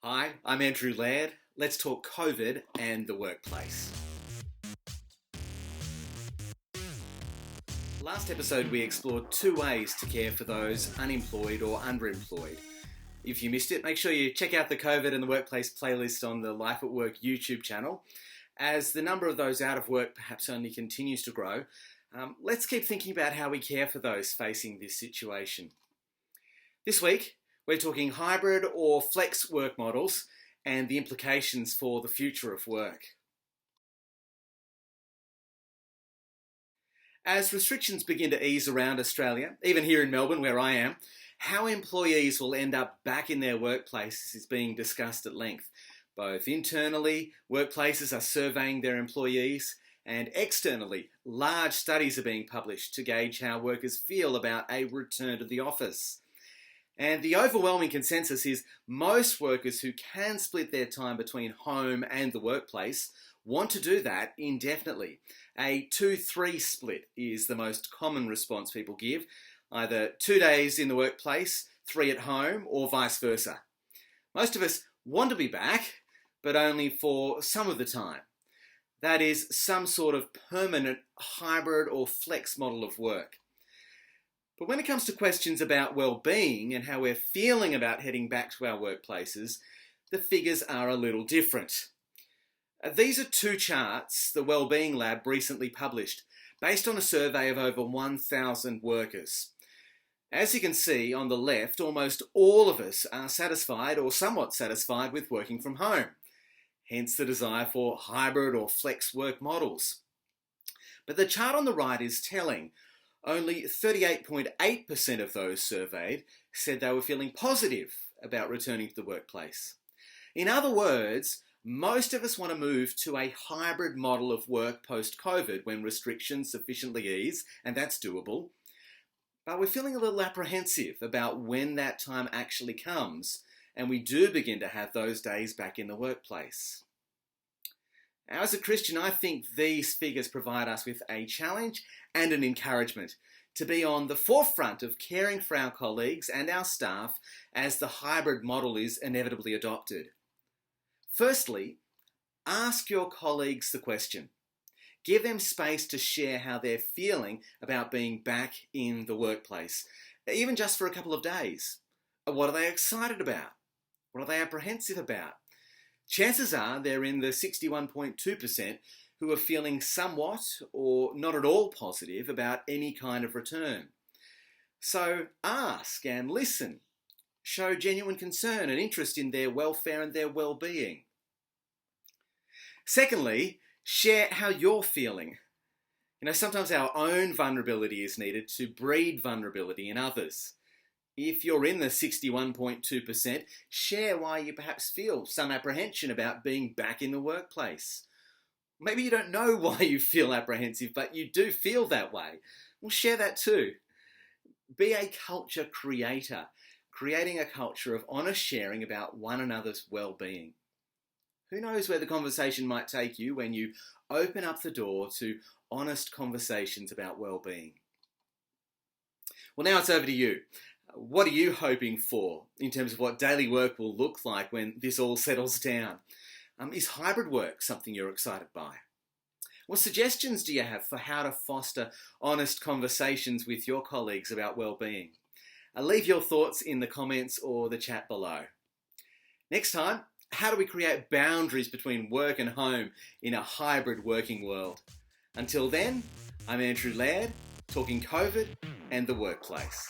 Hi, I'm Andrew Laird. Let's talk COVID and the workplace. Last episode we explored two ways to care for those unemployed or underemployed. If you missed it, make sure you check out the COVID and the workplace playlist on the Life at Work YouTube channel. As the number of those out of work perhaps only continues to grow, let's keep thinking about how we care for those facing this situation. This week, we're talking hybrid or flex work models and the implications for the future of work. As restrictions begin to ease around Australia, even here in Melbourne where I am, how employees will end up back in their workplaces is being discussed at length. Both internally, workplaces are surveying their employees, and externally, large studies are being published to gauge how workers feel about a return to the office. And the overwhelming consensus is most workers who can split their time between home and the workplace want to do that indefinitely. A 2-3 split is the most common response people give, either 2 days in the workplace, 3 at home, or vice versa. Most of us want to be back, but only for some of the time. That is some sort of permanent hybrid or flex model of work. But when it comes to questions about well-being and how we're feeling about heading back to our workplaces, the figures are a little different. These are two charts the Wellbeing Lab recently published, based on a survey of over 1,000 workers. As you can see on the left, almost all of us are satisfied or somewhat satisfied with working from home, hence the desire for hybrid or flex work models. But the chart on the right is telling. Only 38.8% of those surveyed said they were feeling positive about returning to the workplace. In other words, most of us want to move to a hybrid model of work post-COVID when restrictions sufficiently ease, and that's doable. But we're feeling a little apprehensive about when that time actually comes, and we do begin to have those days back in the workplace. Now, as a Christian, I think these figures provide us with a challenge and an encouragement to be on the forefront of caring for our colleagues and our staff as the hybrid model is inevitably adopted. Firstly, ask your colleagues the question. Give them space to share how they're feeling about being back in the workplace, even just for a couple of days. What are they excited about? What are they apprehensive about? Chances are they're in the 61.2% who are feeling somewhat or not at all positive about any kind of return. So ask and listen. Show genuine concern and interest in their welfare and their well-being. Secondly, share how you're feeling. Sometimes our own vulnerability is needed to breed vulnerability in others. If you're in the 61.2%, share why you perhaps feel some apprehension about being back in the workplace. Maybe you don't know why you feel apprehensive, but you do feel that way. Well, share that too. Be a culture creator, creating a culture of honest sharing about one another's well-being. Who knows where the conversation might take you when you open up the door to honest conversations about well-being. Well, now it's over to you. What are you hoping for in terms of what daily work will look like when this all settles down? Is hybrid work something you're excited by? What suggestions do you have for how to foster honest conversations with your colleagues about well-being? Leave your thoughts in the comments or the chat below. Next time, how do we create boundaries between work and home in a hybrid working world? Until then, I'm Andrew Laird, talking COVID and the workplace.